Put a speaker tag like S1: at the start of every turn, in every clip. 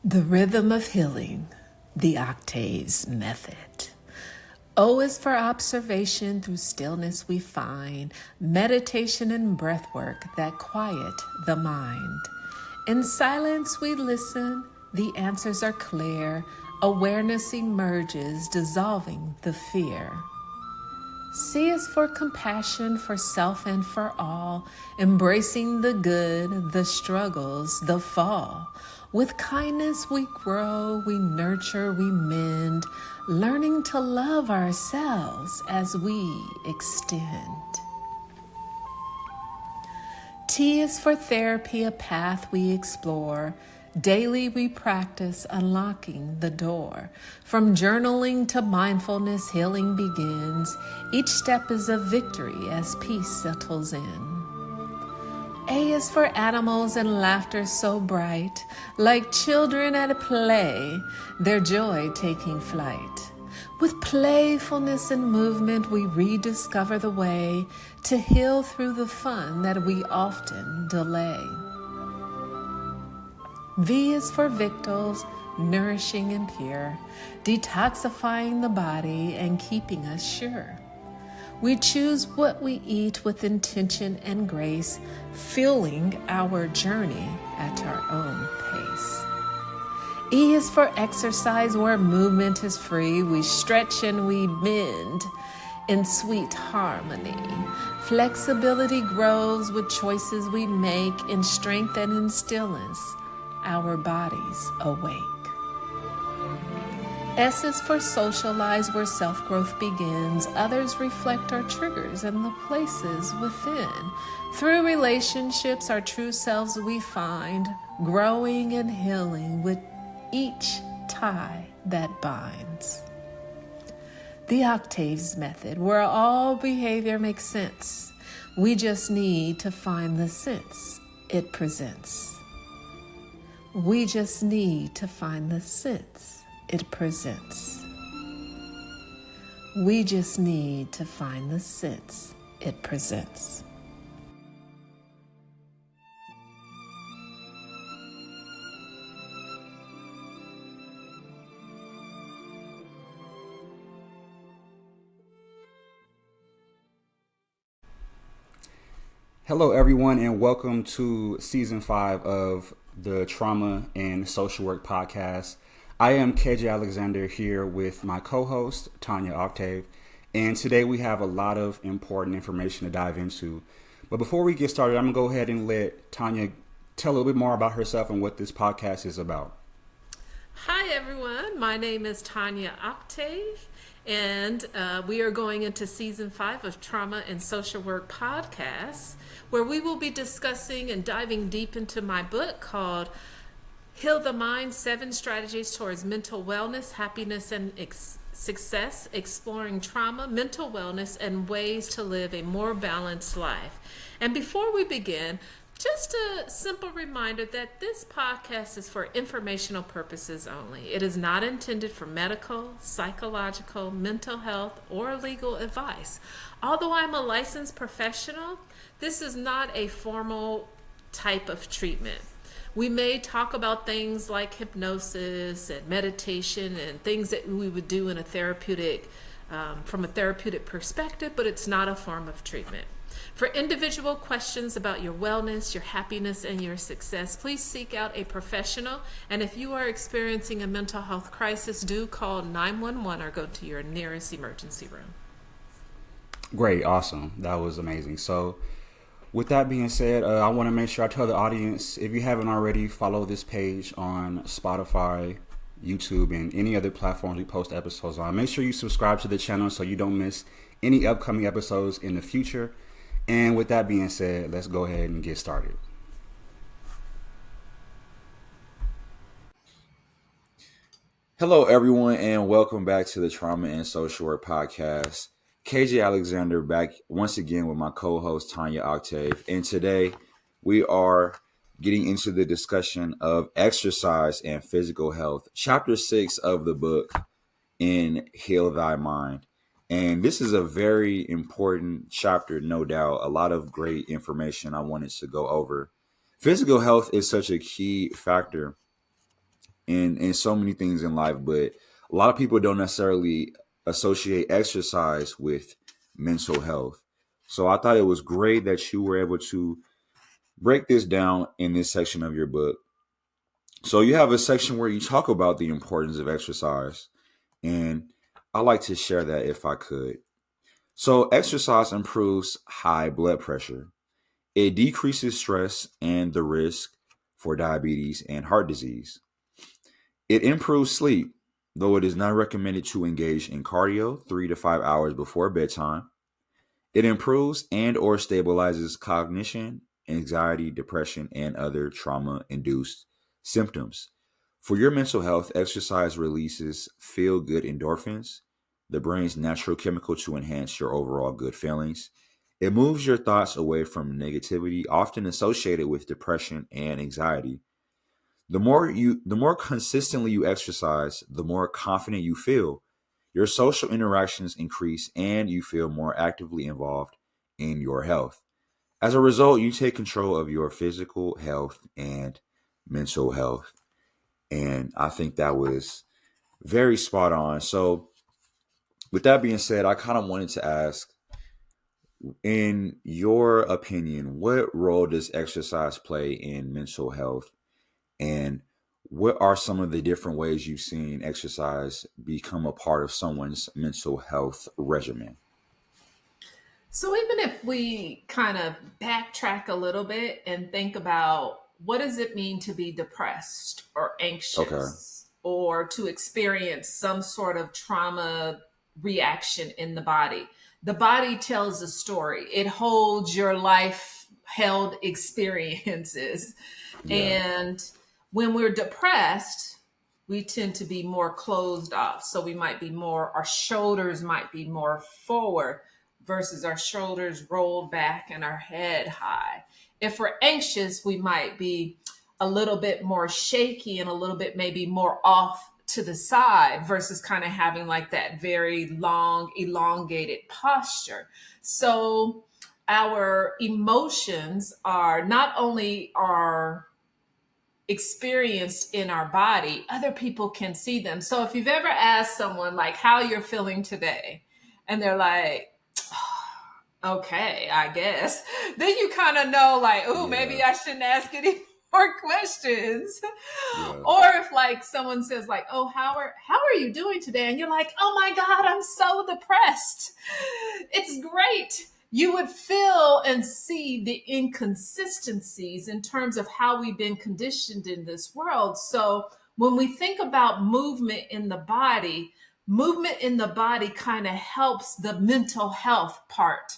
S1: The rhythm of healing, the OCTAVES Method. O is for observation, through stillness we find meditation and breath work that quiet the mind. In silence we listen, the answers are clear, awareness emerges, dissolving the fear. C is for compassion, for self and for all, embracing the good, the struggles, the fall. With kindness we grow, we nurture, we mend, learning to love ourselves as we extend. T is for therapy, a path we explore. Daily we practice unlocking the door. From journaling to mindfulness, healing begins. Each step is a victory as peace settles in. A is for animals and laughter so bright, like children at a play, their joy taking flight. With playfulness and movement, we rediscover the way to heal through the fun that we often delay. V is for victuals, nourishing and pure, detoxifying the body and keeping us sure. We choose what we eat with intention and grace, fueling our journey at our own pace. E is for exercise, where movement is free. We stretch and we bend in sweet harmony. Flexibility grows with choices we make. In strength and in stillness, our bodies awake. S is for socialize, where self-growth begins. Others reflect our triggers and the places within. Through relationships, our true selves we find, growing and healing with each tie that binds. The OCTAVES Method, where all behavior makes sense. We just need to find the sense it presents. We just need to find the sense it presents. We just need to find the sense it presents.
S2: Hello, everyone, and welcome to Season 5 of the Trauma and Social Work Podcast. I am KJ Alexander here with my co-host, Tonya Octave, and today we have a lot of important information to dive into. But before we get started, I'm going to go ahead and let Tonya tell a little bit more about herself and what this podcast is about.
S1: Hi, everyone. My name is Tonya Octave, and we are going into Season 5 of Trauma and Social Work Podcasts, where we will be discussing and diving deep into my book called Heal the Mind, 7 Strategies Towards Mental Wellness, Happiness, and Success, Exploring Trauma, Mental Wellness, and Ways to Live a More Balanced Life. And before we begin, just a simple reminder that this podcast is for informational purposes only. It is not intended for medical, psychological, mental health, or legal advice. Although I'm a licensed professional, this is not a formal type of treatment. We may talk about things like hypnosis and meditation and things that we would do in a therapeutic, from a therapeutic perspective, but it's not a form of treatment. For individual questions about your wellness, your happiness, and your success, please seek out a professional. And if you are experiencing a mental health crisis, do call 911 or go to your nearest emergency room.
S2: Great, awesome. That was amazing. So with that being said, I want to make sure I tell the audience, if you haven't already, follow this page on Spotify, YouTube, and any other platforms we post episodes on. Make sure you subscribe to the channel so you don't miss any upcoming episodes in the future. And with that being said, let's go ahead and get started.
S3: Hello, everyone, and welcome back to the Trauma and Social Work Podcast. KJ Alexander back once again with my co-host, Tonya Octave. And today we are getting into the discussion of exercise and physical health, Chapter 6 of the book, in Heal Thy Mind. And this is a very important chapter, no doubt. A lot of great information I wanted to go over. Physical health is such a key factor in so many things in life, but a lot of people don't necessarily associate exercise with mental health. So I thought it was great that you were able to break this down in this section of your book. So you have a section where you talk about the importance of exercise, and I like to share that if I could. So exercise improves high blood pressure. It decreases stress and the risk for diabetes and heart disease. It improves sleep, though it is not recommended to engage in cardio 3 to 5 hours before bedtime. It improves and or stabilizes cognition, anxiety, depression, and other trauma-induced symptoms. For your mental health, exercise releases feel-good endorphins, the brain's natural chemical to enhance your overall good feelings. It moves your thoughts away from negativity, often associated with depression and anxiety. The more consistently you exercise, the more confident you feel. Your social interactions increase and you feel more actively involved in your health. As a result, you take control of your physical health and mental health. And I think that was very spot on. So, with that being said, I kind of wanted to ask, in your opinion, what role does exercise play in mental health? And what are some of the different ways you've seen exercise become a part of someone's mental health regimen?
S1: So even if we kind of backtrack a little bit and think about what does it mean to be depressed or
S3: Okay.
S1: anxious or to experience some sort of trauma reaction in the body. The body tells a story. It holds your life held experiences.
S3: Yeah.
S1: And when we're depressed, we tend to be more closed off. So we might be more, our shoulders might be more forward versus our shoulders rolled back and our head high. If we're anxious, we might be a little bit more shaky and a little bit maybe more off to the side versus kind of having like that very long, elongated posture. So our emotions are not only are experienced in our body, other people can see them. So if you've ever asked someone like how you're feeling today, and they're like, okay, I guess, then you kind of know like, oh,
S3: Yeah.
S1: maybe I shouldn't ask any more questions.
S3: Yeah.
S1: Or if like someone says like, oh, how are you doing today? And you're like, oh my God, I'm so depressed. It's great. You would feel and see the inconsistencies in terms of how we've been conditioned in this world. So when we think about movement in the body kind of helps the mental health part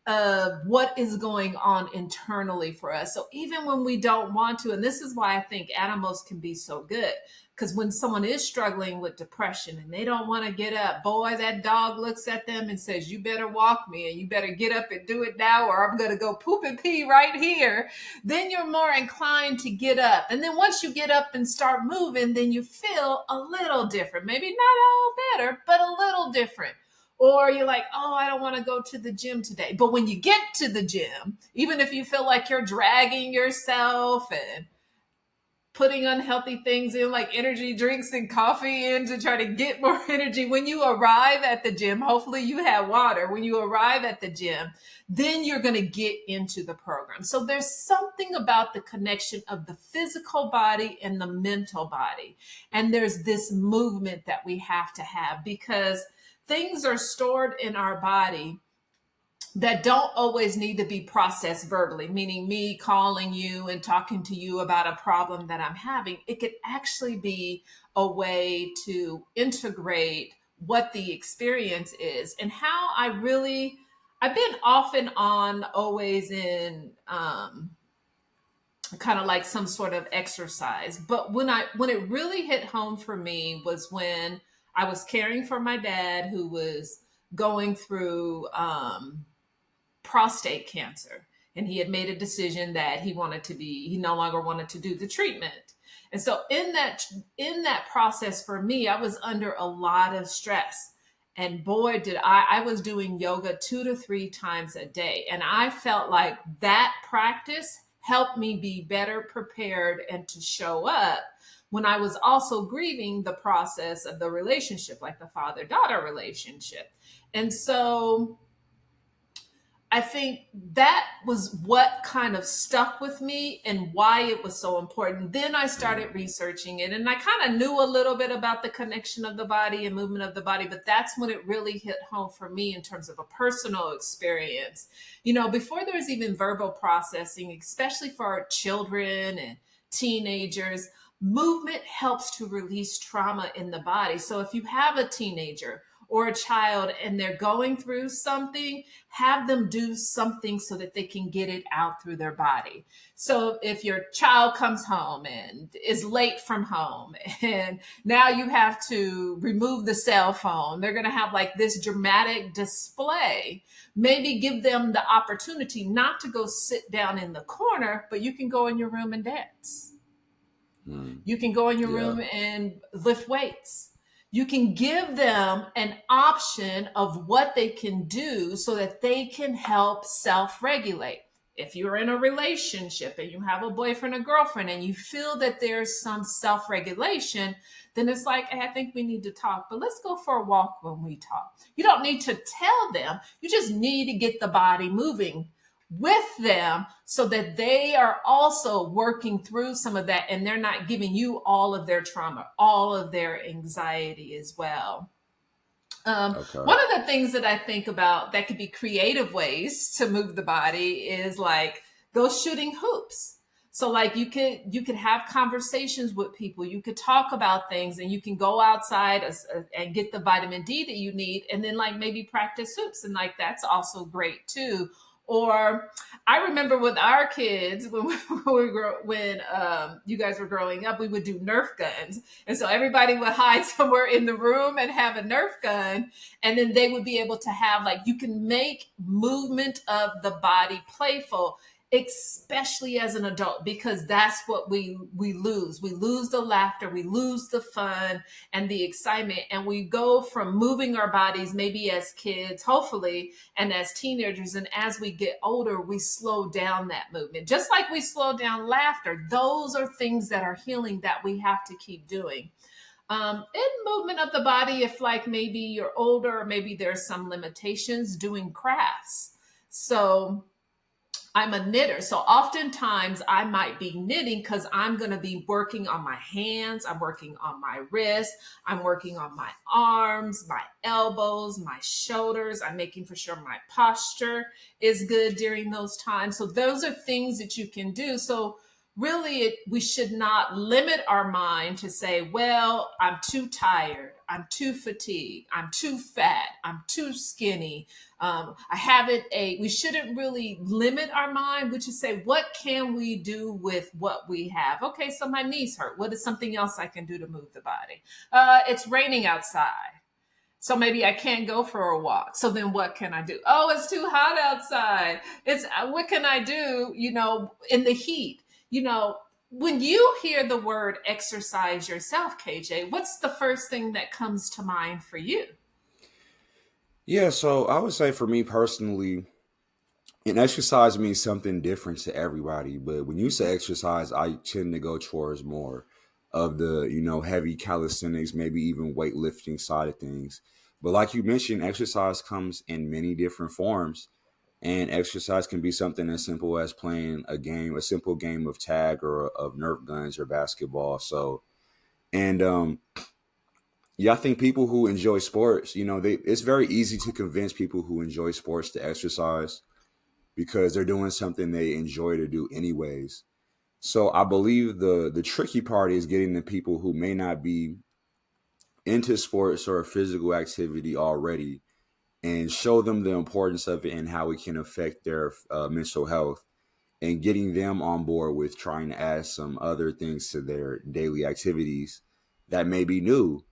S1: of what is going on internally for us. So even when we don't want to, and this is why I think animals can be so good, because when someone is struggling with depression and they don't want to get up, boy, that dog looks at them and says, you better walk me and you better get up and do it now, or I'm going to go poop and pee right here. Then you're more inclined to get up. And then once you get up and start moving, then you feel a little different. Maybe not all better, but a little different. Or you're like, oh, I don't want to go to the gym today. But when you get to the gym, even if you feel like you're dragging yourself and putting unhealthy things in like energy drinks and coffee in to try to get more energy, when you arrive at the gym, hopefully you have water. When you arrive at the gym, then you're going to get into the program. So there's something about the connection of the physical body and the mental body. And there's this movement that we have to have because things are stored in our body that don't always need to be processed verbally, meaning me calling you and talking to you about a problem that I'm having. It could actually be a way to integrate what the experience is and how I've been off and on always in kind of like some sort of exercise. But when it really hit home for me was when I was caring for my dad who was going through prostate cancer, and he had made a decision that he no longer wanted to do the treatment. And so in that process for me, I was under a lot of stress. And boy, did I was doing yoga 2 to 3 times a day. And I felt like that practice helped me be better prepared and to show up when I was also grieving the process of the relationship, like the father-daughter relationship. And so I think that was what kind of stuck with me and why it was so important. Then I started researching it, and I kind of knew a little bit about the connection of the body and movement of the body, but that's when it really hit home for me in terms of a personal experience. Before there was even verbal processing, especially for our children and teenagers, movement helps to release trauma in the body. So if you have a teenager or a child and they're going through something, have them do something so that they can get it out through their body. So if your child comes home and is late from home and now you have to remove the cell phone, they're going to have like this dramatic display. Maybe give them the opportunity not to go sit down in the corner, but you can go in your room and dance. You can go in your room and lift weights. You can give them an option of what they can do so that they can help self-regulate. If you're in a relationship and you have a boyfriend or girlfriend and you feel that there's some self-regulation, then it's like, hey, I think we need to talk, but let's go for a walk when we talk. You don't need to tell them. You just need to get the body moving with them so that they are also working through some of that and they're not giving you all of their trauma, all of their anxiety as well. One of the things that I think about that could be creative ways to move the body is like those shooting hoops. So like you could have conversations with people, you could talk about things, and you can go outside and get the vitamin D that you need, and then like maybe practice hoops, and like that's also great too. Or I remember with our kids when you guys were growing up, we would do Nerf guns, and so everybody would hide somewhere in the room and have a Nerf gun, and then they would be able to have like you can make movement of the body playful, especially as an adult, because that's what we lose. We lose the laughter, we lose the fun and the excitement. And we go from moving our bodies, maybe as kids, hopefully, and as teenagers. And as we get older, we slow down that movement. Just like we slow down laughter, those are things that are healing that we have to keep doing. In movement of the body, if like maybe you're older, or maybe there's some limitations, doing crafts. So I'm a knitter. So oftentimes I might be knitting because I'm going to be working on my hands. I'm working on my wrists. I'm working on my arms, my elbows, my shoulders. I'm making for sure my posture is good during those times. So those are things that you can do. So really, we should not limit our mind to say, well, I'm too tired. I'm too fatigued. I'm too fat. I'm too skinny. I haven't ate. We shouldn't really limit our mind. We should say, what can we do with what we have? Okay, so my knees hurt. What is something else I can do to move the body? It's raining outside. So maybe I can't go for a walk. So then what can I do? Oh, it's too hot outside. What can I do, in the heat? When you hear the word exercise yourself, KJ, what's the first thing that comes to mind for you?
S3: Yeah, so I would say for me personally, and exercise means something different to everybody. But when you say exercise, I tend to go towards more of the, heavy calisthenics, maybe even weightlifting side of things. But like you mentioned, exercise comes in many different forms. And exercise can be something as simple as playing a simple game of tag or of Nerf guns or basketball. So, and yeah, I think people who enjoy sports, it's very easy to convince people who enjoy sports to exercise because they're doing something they enjoy to do anyways. So I believe the tricky part is getting the people who may not be into sports or physical activity already and show them the importance of it and how it can affect their mental health, and getting them on board with trying to add some other things to their daily activities that may be new.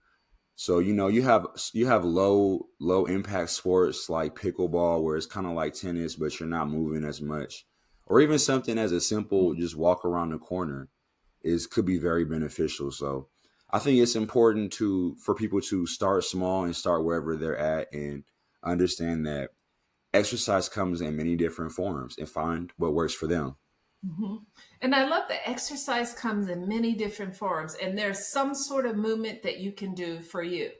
S3: So you have low impact sports like pickleball, where it's kind of like tennis but you're not moving as much, or even something as a simple just walk around the corner could be very beneficial. So I think it's important for people to start small and start wherever they're at, and understand that exercise comes in many different forms, and find what works for them.
S1: hmm And I love that exercise comes in many different forms, and there's some sort of movement that you can do for you.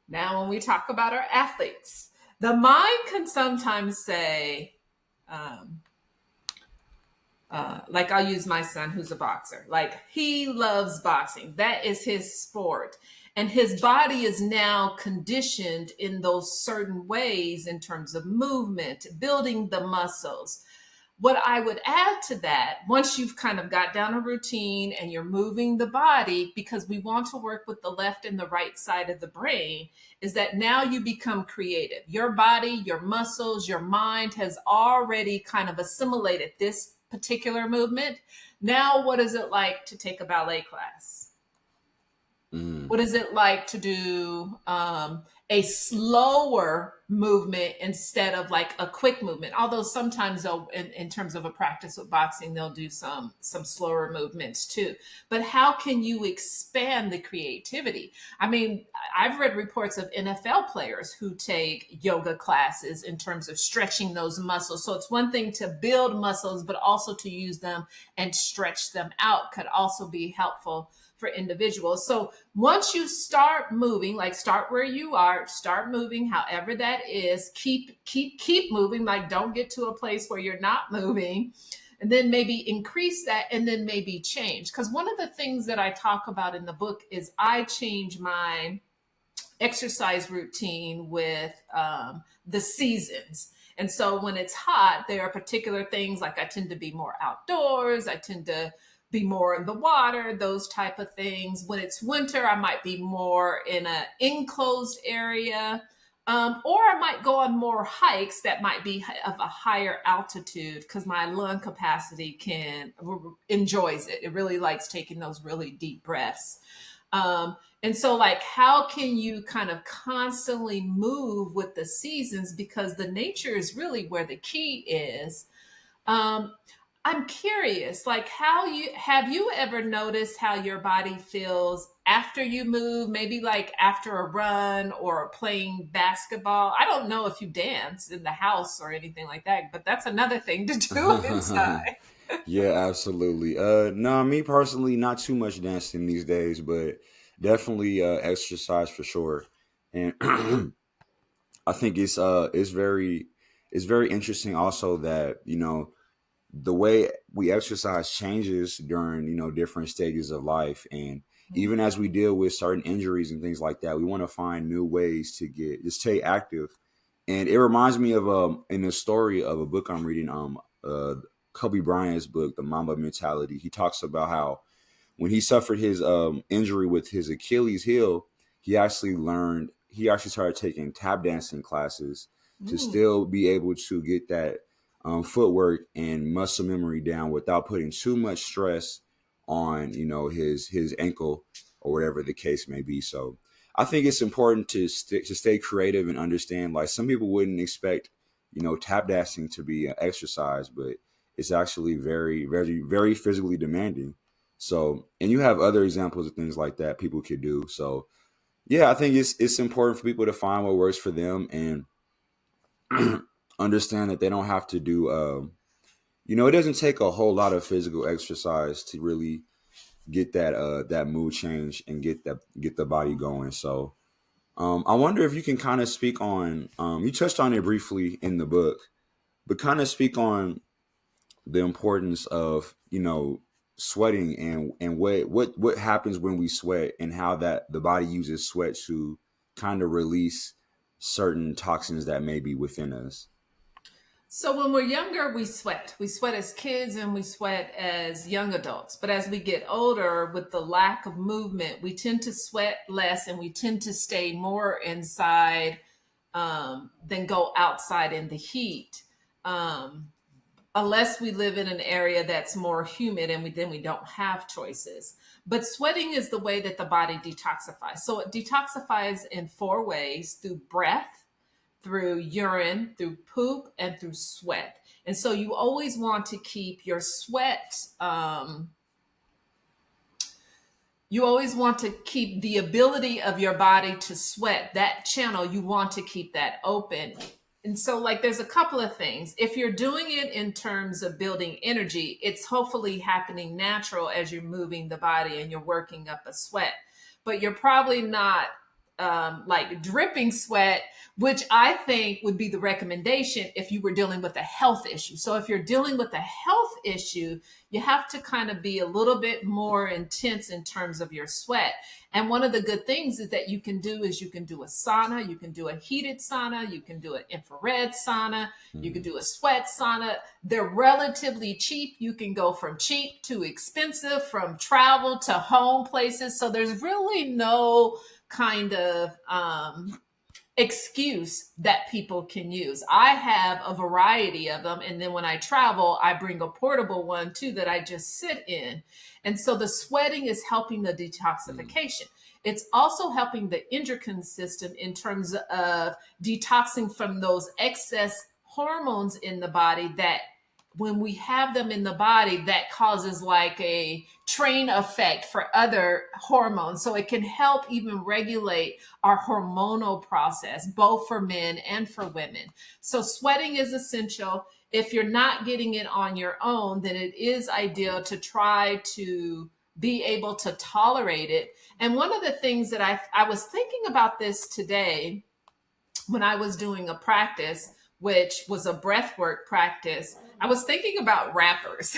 S1: Now, when we talk about our athletes, the mind can sometimes say, um, like I'll use my son who's a boxer. Like he loves boxing. That is his sport. And his body is now conditioned in those certain ways in terms of movement, building the muscles. What I would add to that, once you've kind of got down a routine and you're moving the body, because we want to work with the left and the right side of the brain, is that now you become creative. Your body, your muscles, your mind has already kind of assimilated this particular movement. Now, what is it like to take a ballet class?
S3: Mm.
S1: What is it like to do a slower movement instead of like a quick movement? Although sometimes they'll, in terms of a practice with boxing, they'll do some slower movements too. But how can you expand the creativity? I mean, I've read reports of NFL players who take yoga classes in terms of stretching those muscles. So it's one thing to build muscles, but also to use them and stretch them out could also be helpful for individuals. So once you start moving, like start where you are, start moving, however that is, keep moving. Like don't get to a place where you're not moving, and then maybe increase that, and then maybe change. Because one of the things that I talk about in the book is I change my exercise routine with the seasons. And so when it's hot, there are particular things like I tend to be more outdoors. I tend to be more in the water, those type of things. When it's winter, I might be more in an enclosed area. Or I might go on more hikes that might be of a higher altitude because my lung capacity enjoys it. It really likes taking those really deep breaths. And so, like, how can you kind of constantly move with the seasons? Because the nature is really where the key is. Um, I'm curious, like, how you have you ever noticed how your body feels after you move? Maybe like after a run or playing basketball. I don't know if you dance in the house or anything like that, but that's another thing to do inside.
S3: Yeah, absolutely. No, me personally, not too much dancing these days, but definitely exercise for sure. And I think it's very interesting also that, you know, the way we exercise changes during, you know, different stages of life, and even as we deal with certain injuries and things like that, we want to find new ways to stay active. And it reminds me of in the story of a book I'm reading, Kobe Bryant's book, The Mamba Mentality. He talks about how when he suffered his injury with his Achilles heel, he actually started taking tap dancing classes to
S1: Mm.
S3: still be able to get that footwork and muscle memory down without putting too much stress on, you know, his ankle or whatever the case may be. So I think it's important to stay creative and understand, like, some people wouldn't expect, you know, tap dancing to be an exercise, but it's actually very, very, very physically demanding. So, and you have other examples of things like that people could do. So, yeah, I think it's important for people to find what works for them and understand that they don't have to do. You know, it doesn't take a whole lot of physical exercise to really get that mood change and get the body going. So, I wonder if you can kind of speak on. You touched on it briefly in the book, but kind of speak on the importance of, you know, sweating and what happens when we sweat and how that the body uses sweat to kind of release certain toxins that may be within us.
S1: So when we're younger, we sweat. We sweat as kids and we sweat as young adults. But as we get older, with the lack of movement, we tend to sweat less and we tend to stay more inside than go outside in the heat. Um, Unless we live in an area that's more humid and then we don't have choices. But sweating is the way that the body detoxifies. So it detoxifies in four ways: through breath, through urine, through poop, and through sweat. And so you always want to keep your sweat, you always want to keep the ability of your body to sweat, that channel, you want to keep that open. And so, like, there's a couple of things. If you're doing it in terms of building energy, it's hopefully happening natural as you're moving the body and you're working up a sweat. But you're probably not like dripping sweat, which I think would be the recommendation if you were dealing with a health issue. So if you're dealing with a health issue, you have to kind of be a little bit more intense in terms of your sweat. And one of the good things is that you can do is you can do a sauna, you can do a heated sauna, you can do an infrared sauna, you can do a sweat sauna. They're relatively cheap. You can go from cheap to expensive, from travel to home places. So there's really no kind of excuse that people can use. I have a variety of them. And then when I travel, I bring a portable one too that I just sit in. And so the sweating is helping the detoxification. It's also helping the endocrine system in terms of detoxing from those excess hormones in the body that when we have them in the body, that causes like a train effect for other hormones. So it can help even regulate our hormonal process, both for men and for women. So sweating is essential. If you're not getting it on your own, then it is ideal to try to be able to tolerate it. And one of the things that I was thinking about this today when I was doing a practice, which was a breathwork practice, I was thinking about rappers.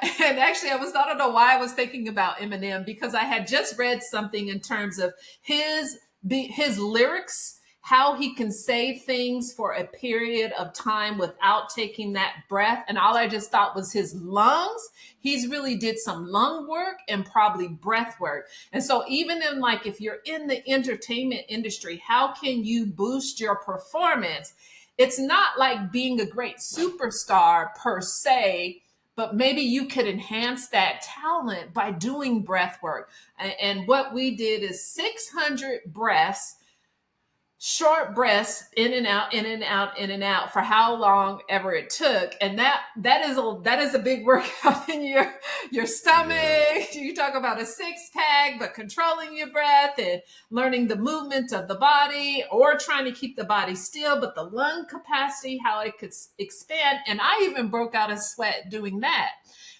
S1: And actually, I don't know why I was thinking about Eminem, because I had just read something in terms of his lyrics, how he can say things for a period of time without taking that breath. And all I just thought was his lungs. He's really did some lung work and probably breath work. And so even in like, if you're in the entertainment industry, how can you boost your performance? It's not like being a great superstar per se, but maybe you could enhance that talent by doing breath work. And what we did is 600 breaths, short breaths, in and out, in and out, in and out, for how long ever it took. And that is a big workout in your stomach. Yeah. You talk about a six pack, but controlling your breath and learning the movement of the body, or trying to keep the body still, but the lung capacity, how it could expand. And I even broke out a sweat doing that.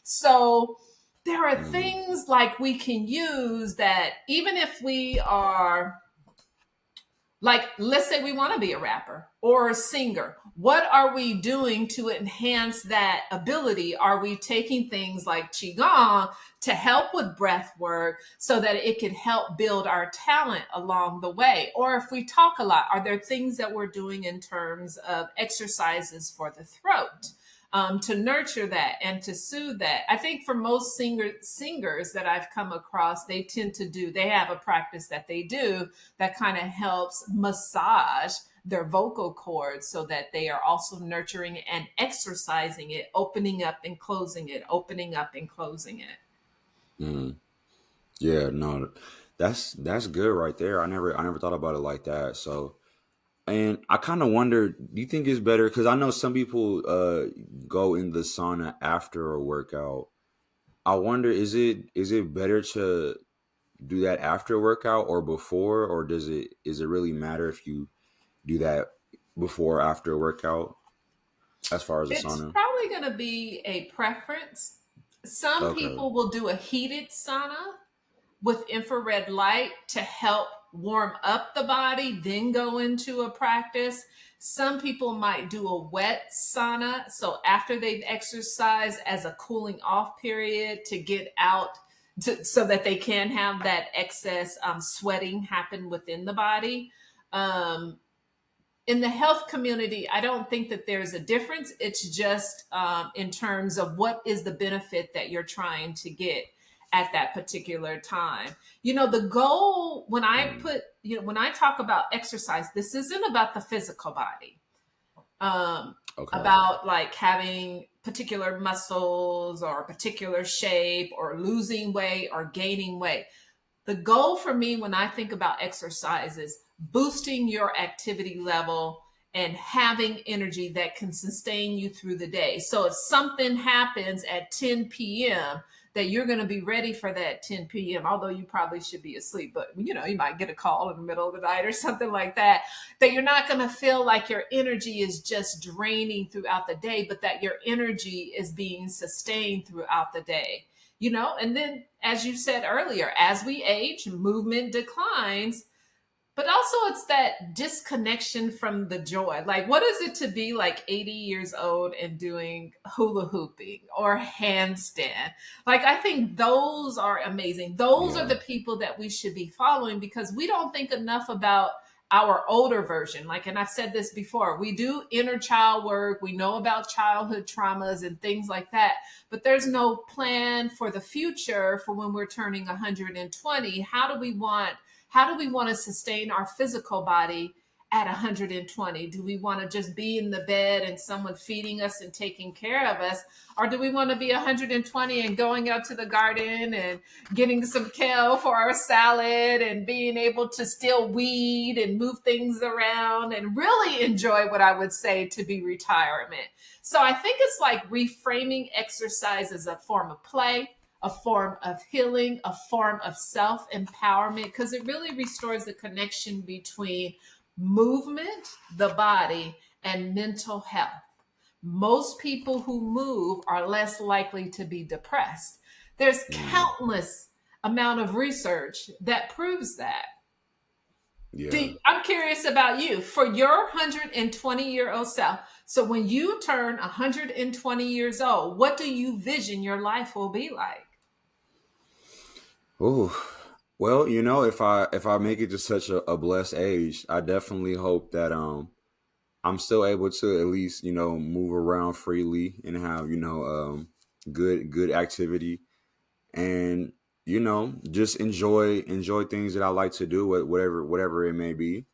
S1: So there are things like we can use that, even if we are, like, let's say we want to be a rapper or a singer. What are we doing to enhance that ability? Are we taking things like Qigong to help with breath work so that it can help build our talent along the way? Or if we talk a lot, are there things that we're doing in terms of exercises for the throat? To nurture that and to soothe that. I think for most singers that I've come across, they have a practice that they do that kind of helps massage their vocal cords so that they are also nurturing and exercising it, opening up and closing it, opening up and closing it.
S3: Yeah, no, that's good right there. I never thought about it like that. So, and I kind of wonder, do you think it's better? Because I know some people go in the sauna after a workout. I wonder, is it better to do that after a workout or before, or does it really matter if you do that before or after a workout as far as the sauna?
S1: It's probably going to be a preference. Some people will do a heated sauna with infrared light to help warm up the body, then go into a practice. Some people might do a wet sauna, so after they've exercised, as a cooling off period to get out, so that they can have that excess sweating happen within the body. In the health community, I don't think that there's a difference. It's just in terms of what is the benefit that you're trying to get at that particular time. The goal when I talk about exercise, this isn't about the physical body, about like having particular muscles or a particular shape or losing weight or gaining weight. The goal for me when I think about exercise is boosting your activity level and having energy that can sustain you through the day. So if something happens at 10 p.m., that you're going to be ready for that 10 p.m., although you probably should be asleep, but you might get a call in the middle of the night or something like that, that you're not going to feel like your energy is just draining throughout the day, but that your energy is being sustained throughout the day. And then, as you said earlier, as we age, movement declines, but also it's that disconnection from the joy. Like, what is it to be like 80 years old and doing hula hooping or handstand? Like, I think those are amazing. Those are the people that we should be following, because we don't think enough about our older version. Like, and I've said this before, we do inner child work. We know about childhood traumas and things like that, but there's no plan for the future for when we're turning 120. How do we want to sustain our physical body at 120? Do we want to just be in the bed and someone feeding us and taking care of us? Or do we want to be 120 and going out to the garden and getting some kale for our salad and being able to still weed and move things around and really enjoy what I would say to be retirement? So I think it's like reframing exercise as a form of play, a form of healing, a form of self-empowerment, because it really restores the connection between movement, the body, and mental health. Most people who move are less likely to be depressed. There's countless amount of research that proves that.
S3: Yeah.
S1: I'm curious about you, for your 120-year-old self. So when you turn 120 years old, what do you vision your life will be like?
S3: Oh, well, if I make it to such a blessed age, I definitely hope that I'm still able to at least move around freely and have good activity, and just enjoy things that I like to do, whatever it may be.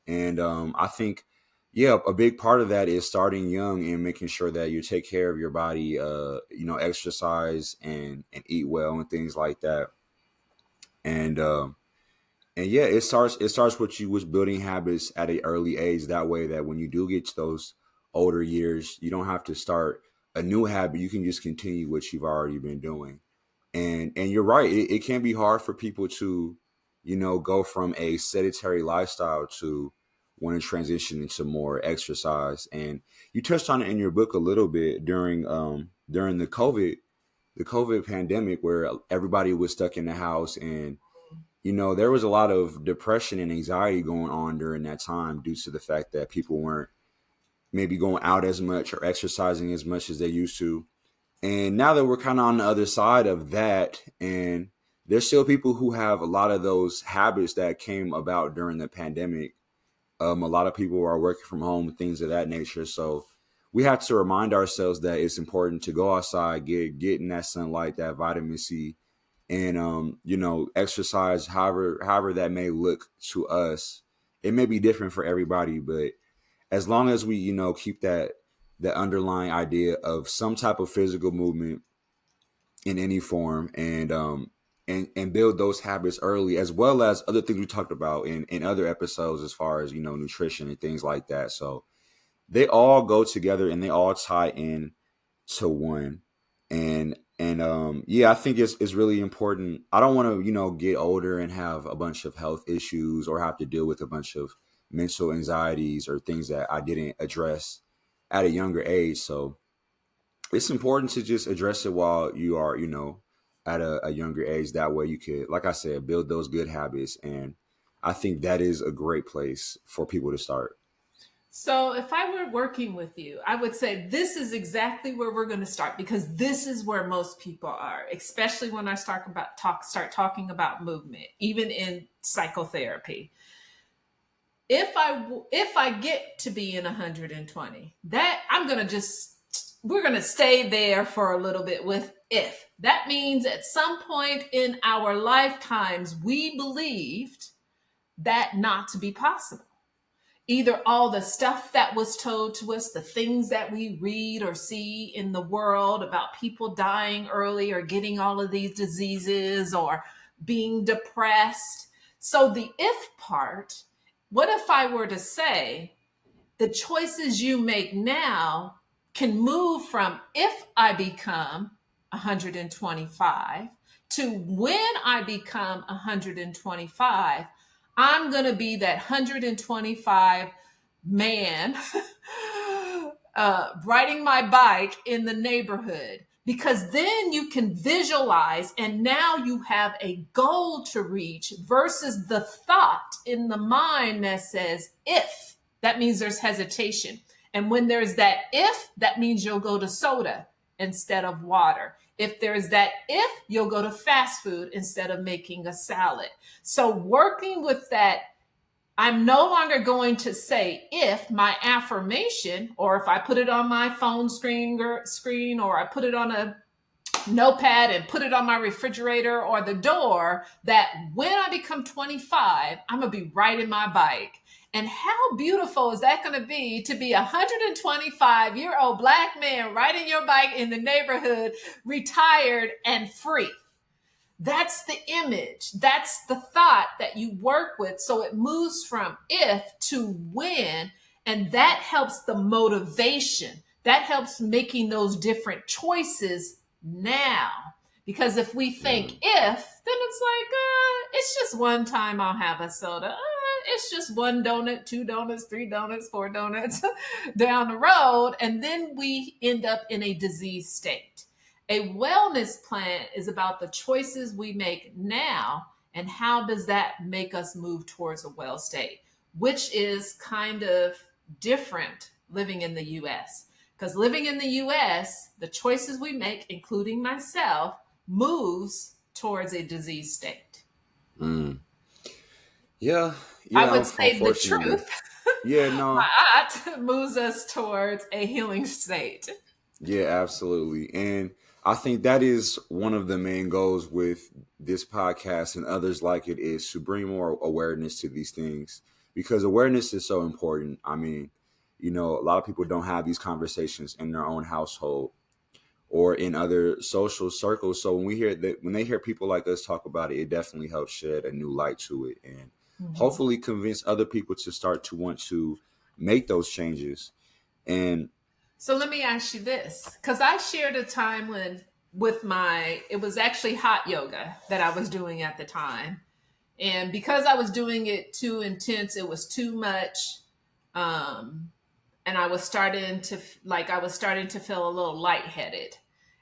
S3: And I think, yeah, a big part of that is starting young and making sure that you take care of your body, exercise and eat well and things like that. And and yeah, it starts with you with building habits at an early age. That way, that when you do get to those older years, you don't have to start a new habit. You can just continue what you've already been doing. And you're right. It can be hard for people to, go from a sedentary lifestyle to want to transition into more exercise. And you touched on it in your book a little bit during the COVID pandemic, where everybody was stuck in the house, and there was a lot of depression and anxiety going on during that time due to the fact that people weren't maybe going out as much or exercising as much as they used to. And now that we're kind of on the other side of that, and there's still people who have a lot of those habits that came about during the pandemic. A lot of people are working from home, things of that nature. So we have to remind ourselves that it's important to go outside, get in that sunlight, that vitamin C, and exercise however that may look to us. It may be different for everybody, but as long as we keep that underlying idea of some type of physical movement in any form, and build those habits early, as well as other things we talked about in other episodes, as far as nutrition and things like that. So they all go together and they all tie in to one. And yeah, I think it's really important. I don't want to get older and have a bunch of health issues or have to deal with a bunch of mental anxieties or things that I didn't address at a younger age. So it's important to just address it while you are at a younger age. That way you could, like I said, build those good habits. And I think that is a great place for people to start.
S1: So if I were working with you, I would say this is exactly where we're going to start, because this is where most people are, especially when I start talking about movement, even in psychotherapy. If I get to be in 120, that we're going to stay there for a little bit with if. That means at some point in our lifetimes, we believed that not to be possible. Either all the stuff that was told to us, the things that we read or see in the world about people dying early or getting all of these diseases or being depressed. So the if part, what if I were to say the choices you make now can move from if I become 125 to when I become 125, I'm going to be that 125 man riding my bike in the neighborhood, because then you can visualize and now you have a goal to reach versus the thought in the mind that says if. That means there's hesitation. And when there's that if, that means you'll go to soda instead of water. If there's that if, you'll go to fast food instead of making a salad. So working with that, I'm no longer going to say if my affirmation, or if I put it on my phone screen, or I put it on a notepad and put it on my refrigerator or the door, that when I become 25, I'm going to be riding my bike. And how beautiful is that going to be a 125-year-old Black man riding your bike in the neighborhood, retired and free? That's the image. That's the thought that you work with. So it moves from if to when, and that helps the motivation. That helps making those different choices now. Because if we think if, then it's like, it's just one time I'll have a soda. It's just one donut, 2 donuts, 3 donuts, 4 donuts down the road. And then we end up in a disease state. A wellness plan is about the choices we make now and how does that make us move towards a well state, which is kind of different living in the US. Because living in the US, the choices we make, including myself, moves towards a disease state.
S3: Yeah.
S1: I would say the truth.
S3: Yeah, no.
S1: But moves us towards a healing state.
S3: Yeah, absolutely. And I think that is one of the main goals with this podcast and others like it, is to bring more awareness to these things, because awareness is so important. I mean, a lot of people don't have these conversations in their own household or in other social circles. So when they hear people like us talk about it, it definitely helps shed a new light to it and hopefully convince other people to start to want to make those changes. And
S1: so let me ask you this, because I shared a time it was actually hot yoga that I was doing at the time. And because I was doing it too intense, it was too much. And I was starting to feel a little lightheaded.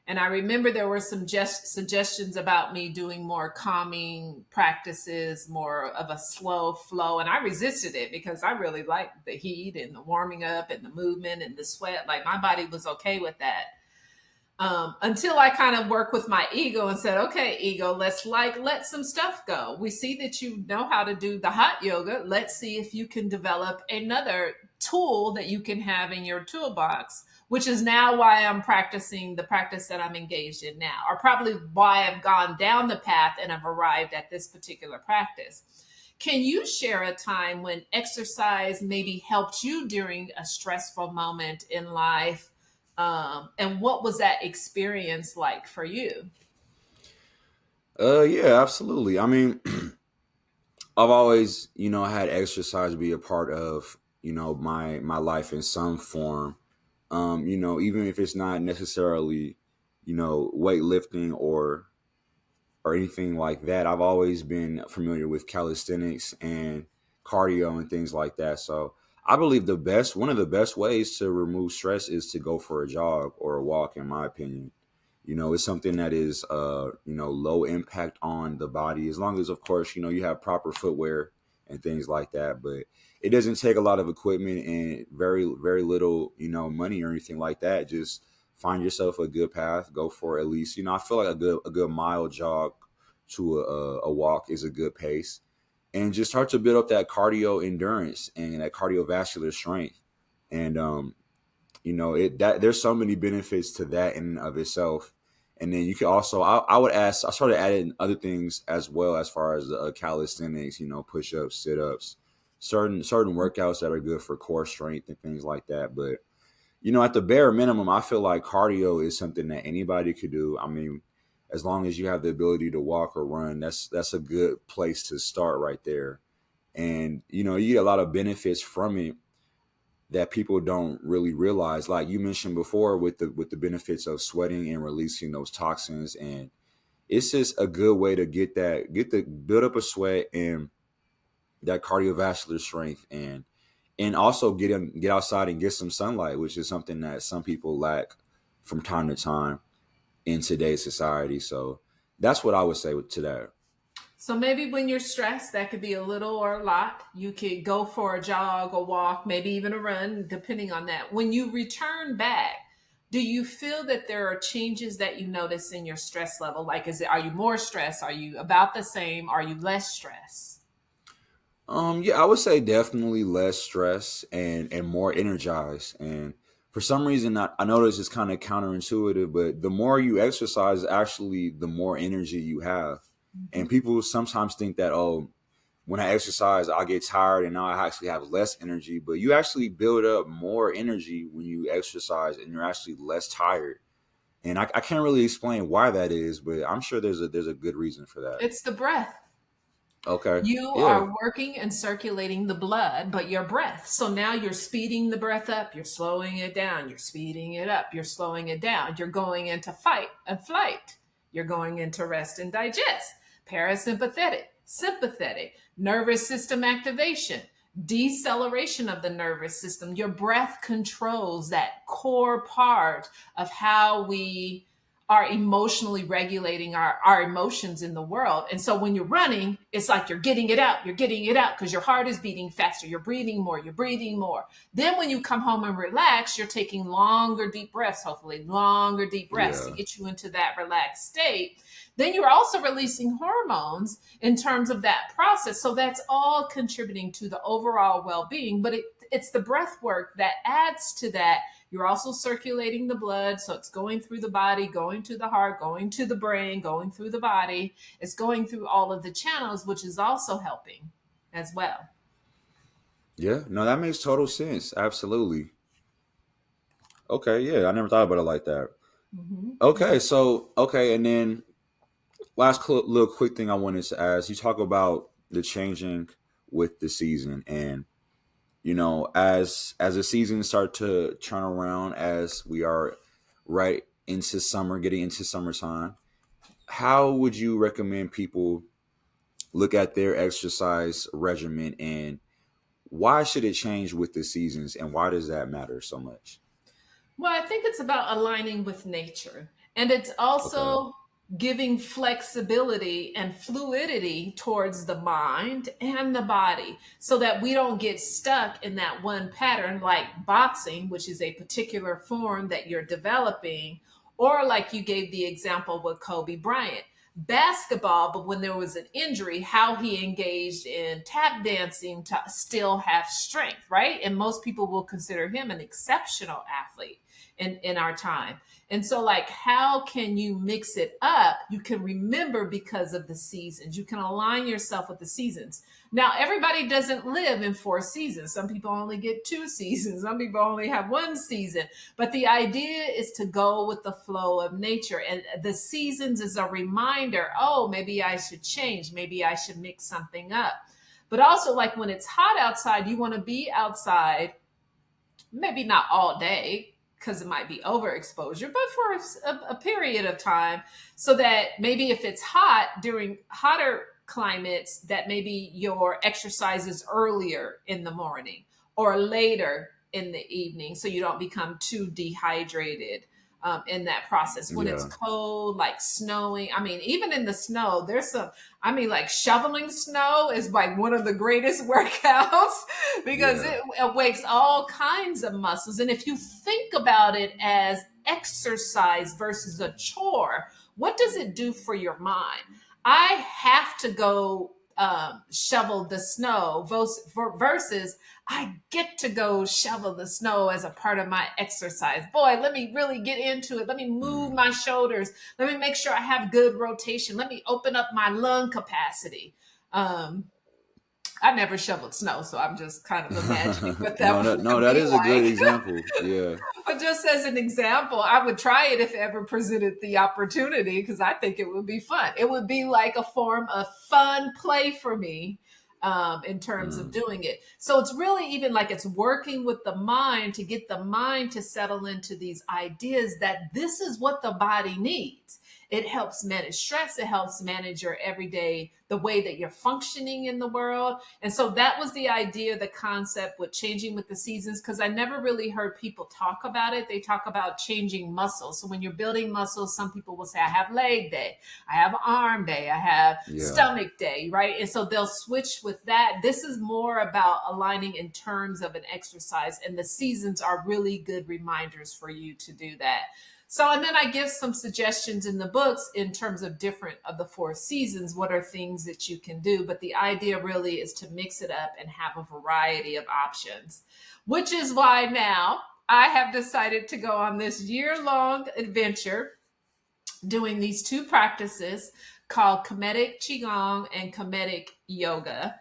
S1: And I remember there were some suggestions about me doing more calming practices, more of a slow flow. And I resisted it because I really liked the heat and the warming up and the movement and the sweat. Like my body was okay with that. Until I kind of worked with my ego and said, okay, ego, let's let some stuff go. We see that you know how to do the hot yoga. Let's see if you can develop another tool that you can have in your toolbox, which is now why I'm practicing the practice that I'm engaged in now, or probably why I've gone down the path and I've arrived at this particular practice. Can you share a time when exercise maybe helped you during a stressful moment in life? And what was that experience like for you?
S3: Yeah, absolutely. I mean, I've always, had exercise be a part of, my life in some form. Even if it's not necessarily, weightlifting or anything like that, I've always been familiar with calisthenics and cardio and things like that. So I believe one of the best ways to remove stress is to go for a jog or a walk, in my opinion. It's something that is, low impact on the body, as long as, of course, you have proper footwear and things like that. But it doesn't take a lot of equipment and very, very little, money or anything like that. Just find yourself a good path, go for at least, I feel like a good mile jog to a walk is a good pace, and just start to build up that cardio endurance and that cardiovascular strength. And, there's so many benefits to that in and of itself. And then you can also, I started adding other things as well, as far as calisthenics, push-ups, sit-ups, certain workouts that are good for core strength and things like that. But, at the bare minimum, I feel like cardio is something that anybody could do. I mean, as long as you have the ability to walk or run, that's a good place to start right there. And, you get a lot of benefits from it. that people don't really realize. Like you mentioned before, with the benefits of sweating and releasing those toxins, and it's just a good way to get the build up a sweat and that cardiovascular strength, and also get outside and get some sunlight, which is something that some people lack from time to time in today's society. So that's what I would say to that.
S1: So maybe when you're stressed, that could be a little or a lot. You could go for a jog, a walk, maybe even a run, depending on that. When you return back, do you feel that there are changes that you notice in your stress level? Like, are you more stressed? Are you about the same? Are you less stressed?
S3: Yeah, I would say definitely less stress and more energized. And for some reason, I know this is kind of counterintuitive, but the more you exercise, actually, the more energy you have.
S1: Mhm.
S3: And people sometimes think that, oh, when I exercise, I get tired and now I actually have less energy. But you actually build up more energy when you exercise and you're actually less tired. And I can't really explain why that is, but I'm sure there's a good reason for that.
S1: It's the breath.
S3: Okay.
S1: You
S3: Yeah.
S1: are working and circulating the blood, but your breath. So now you're speeding the breath up, you're slowing it down, you're speeding it up, you're slowing it down. You're going into fight and flight. You're going into rest and digest. Parasympathetic, sympathetic, nervous system activation, deceleration of the nervous system. Your breath controls that core part of how we are emotionally regulating our emotions in the world. And so when you're running, it's like you're getting it out, because your heart is beating faster, you're breathing more, you're breathing more. Then when you come home and relax, you're taking longer deep breaths, hopefully longer deep breaths to
S3: Yeah.
S1: get you into that relaxed state. Then you're also releasing hormones in terms of that process. So that's all contributing to the overall well-being, but it's the breath work that adds to that. You're also circulating the blood, so it's going through the body, going to the heart, going to the brain, going through the body. It's going through all of the channels, which is also helping as well.
S3: Yeah. No, that makes total sense. Absolutely. Okay. Yeah. I never thought about it like that.
S1: Mhm.
S3: Okay. So, okay. And then last little quick thing I wanted to ask, you talk about the changing with the season, and as the seasons start to turn around, as we are right into summer, getting into summertime, how would you recommend people look at their exercise regimen, and why should it change with the seasons, and why does that matter so much?
S1: Well, I think it's about aligning with nature. And it's
S3: Okay.
S1: also giving flexibility and fluidity towards the mind and the body so that we don't get stuck in that one pattern, like boxing, which is a particular form that you're developing, or like you gave the example with Kobe Bryant. Basketball, but when there was an injury, how he engaged in tap dancing to still have strength, right? And most people will consider him an exceptional athlete in our time. And so, like, how can you mix it up? You can remember because of the seasons. You can align yourself with the seasons. Now, everybody doesn't live in 4 seasons. Some people only get 2 seasons. Some people only have 1 season. But the idea is to go with the flow of nature. And the seasons is a reminder, oh, maybe I should change. Maybe I should mix something up. But also, like when it's hot outside, you want to be outside, maybe not all day because it might be overexposure, but for a period of time, so that maybe if it's hot during hotter climates, that maybe your exercise is earlier in the morning or later in the evening, so you don't become too dehydrated in that process. When it's
S3: Yeah.
S1: cold, like snowing, I mean, even in the snow, there's some, I mean, like shoveling snow is like one of the greatest workouts because
S3: Yeah.
S1: it wakes all kinds of muscles. And if you think about it as exercise versus a chore, what does it do for your mind? I have to go shovel the snow versus I get to go shovel the snow as a part of my exercise. Boy, let me really get into it. Let me move
S3: Mhm.
S1: my shoulders. Let me make sure I have good rotation. Let me open up my lung capacity. Um, I never shoveled snow, so I'm just kind of imagining what
S3: No,
S1: that
S3: no,
S1: would
S3: that
S1: be
S3: is a good
S1: like.
S3: example. Yeah.
S1: But just as an example, I would try it if it ever presented the opportunity because I think it would be fun. It would be like a form of fun play for me in terms of doing it. So it's really even like it's working with the mind to get the mind to settle into these ideas that this is what the body needs. It helps manage stress. It helps manage your everyday, the way that you're functioning in the world. And so that was the idea, the concept with changing with the seasons, because I never really heard people talk about it. They talk about changing muscles. So when you're building muscles, some people will say, I have leg day, I have arm day, I have stomach day, right? And so they'll switch with that. This is more about aligning in terms of an exercise, and the seasons are really good reminders for you to do that. So, and then I give some suggestions in the books in terms of different of the 4 seasons. What are things that you can do? But the idea really is to mix it up and have a variety of options, which is why now I have decided to go on this year-long adventure doing these 2 practices called Kemetic Qigong and Kemetic Yoga.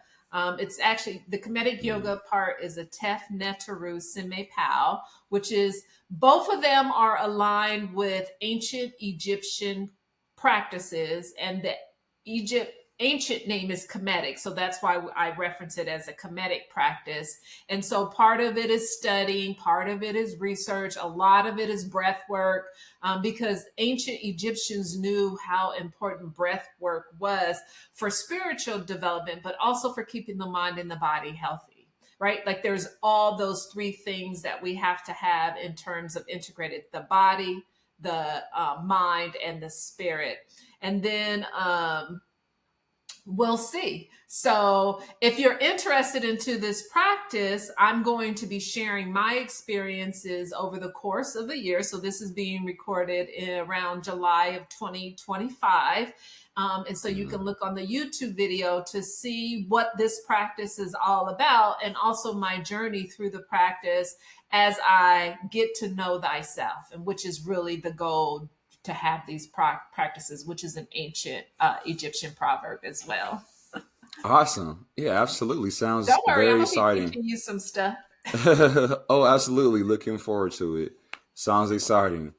S1: It's actually, the Kemetic Yoga part is a Tef Netaru Sime Pao, which is, both of them are aligned with ancient Egyptian practices, and the ancient name is Kemetic. So that's why I reference it as a Kemetic practice. And so part of it is studying, part of it is research, a lot of it is breath work, because ancient Egyptians knew how important breath work was for spiritual development, but also for keeping the mind and the body healthy. Right? Like there's all those 3 things that we have to have in terms of integrated: the body, the mind, and the spirit. And then we'll see. So if you're interested into this practice, I'm going to be sharing my experiences over the course of the year. So this is being recorded in around July of 2025. And so you can look on the YouTube video to see what this practice is all about, and also my journey through the practice as I get to know thyself, and which is really the goal, to have these practices, which is an ancient Egyptian proverb as well.
S3: Awesome. Yeah, absolutely. Sounds
S1: Don't worry,
S3: very
S1: I'm
S3: exciting.
S1: teaching you some stuff.
S3: Oh, absolutely. Looking forward to it. Sounds exciting.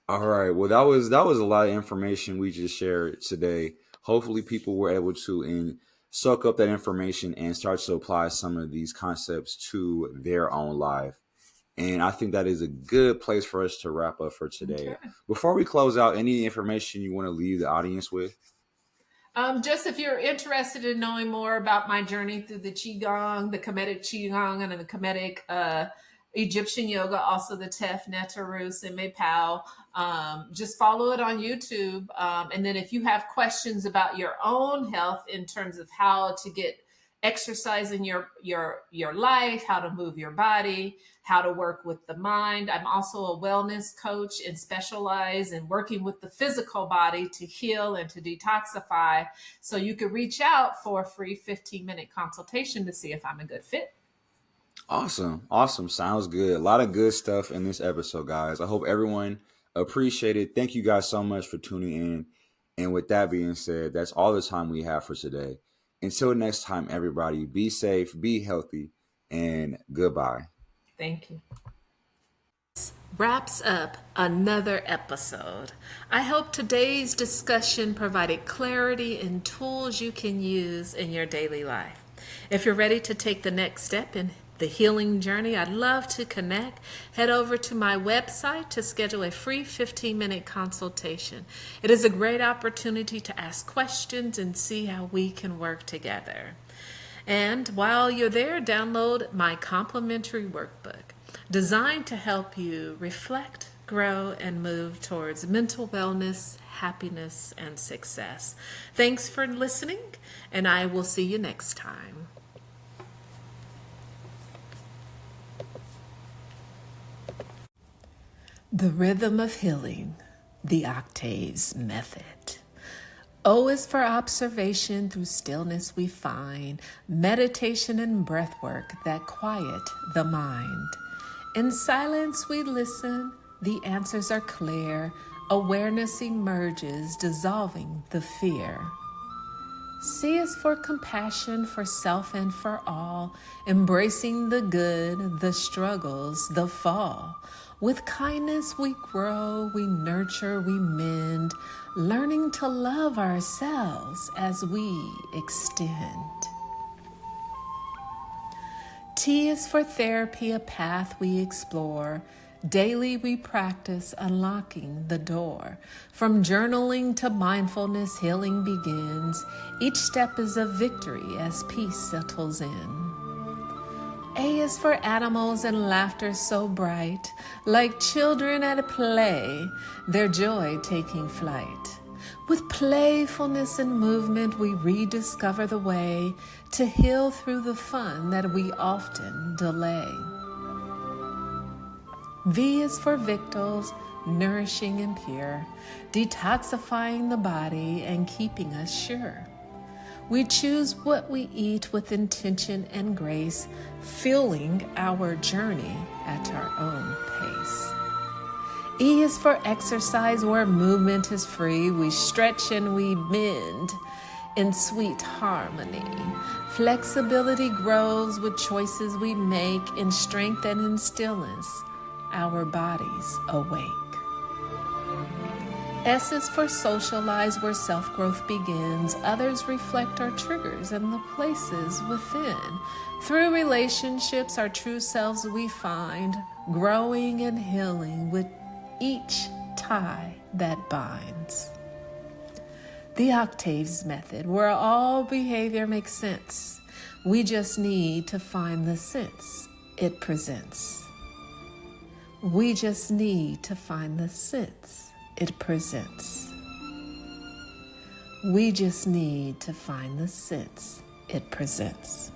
S3: All right. Well, that was a lot of information we just shared today. Hopefully people were able to soak up that information and start to apply some of these concepts to their own life. And I think that is a good place for us to wrap up for today.
S1: Okay.
S3: Before we close out, any information you want to leave the audience with?
S1: Just if you're interested in knowing more about my journey through the Qigong, the Kemetic Qigong, and the Kemetic Egyptian yoga, also the Tef Netaru Sime Pao, just follow it on YouTube. And then if you have questions about your own health in terms of how to get exercise in your life, how to move your body, how to work with the mind. I'm also a wellness coach and specialize in working with the physical body to heal and to detoxify. So you can reach out for a free 15-minute consultation to see if I'm a good fit.
S3: Awesome. Awesome. Sounds good. A lot of good stuff in this episode, guys. I hope everyone appreciated it. Thank you guys so much for tuning in. And with that being said, that's all the time we have for today. Until next time, everybody, be safe, be healthy, and goodbye.
S1: Thank you. Wraps up another episode. I hope today's discussion provided clarity and tools you can use in your daily life. If you're ready to take the next step in the healing journey, I'd love to connect. Head over to my website to schedule a free 15-minute consultation. It is a great opportunity to ask questions and see how we can work together. And while you're there, download my complimentary workbook designed to help you reflect, grow, and move towards mental wellness, happiness, and success. Thanks for listening, and I will see you next time. The Rhythm of Healing, the OCTAVES Method. O is for observation, through stillness we find meditation and breath work that quiet the mind. In silence we listen, the answers are clear, awareness emerges, dissolving the fear. C is for compassion, for self and for all, embracing the good, the struggles, the fall. With kindness we grow, we nurture, we mend, learning to love ourselves as we extend. T is for therapy, a path we explore. Daily we practice unlocking the door. From journaling to mindfulness, healing begins. Each step is a victory as peace settles in. A is for animals and laughter so bright, like children at play, their joy taking flight. With playfulness and movement, we rediscover the way to heal through the fun that we often delay. V is for victuals, nourishing and pure, detoxifying the body and keeping us sure. We choose what we eat with intention and grace, fueling our journey at our own pace. E is for exercise, where movement is free. We stretch and we bend in sweet harmony. Flexibility grows with choices we make, in strength and in stillness, our bodies awake. S is for socialize, where self-growth begins. Others reflect our triggers and the places within. Through relationships, our true selves we find, growing and healing with each tie that binds. The OCTAVES Method, where all behavior makes sense. We just need to find the sense it presents. We just need to find the sense it presents. We just need to find the sense it presents.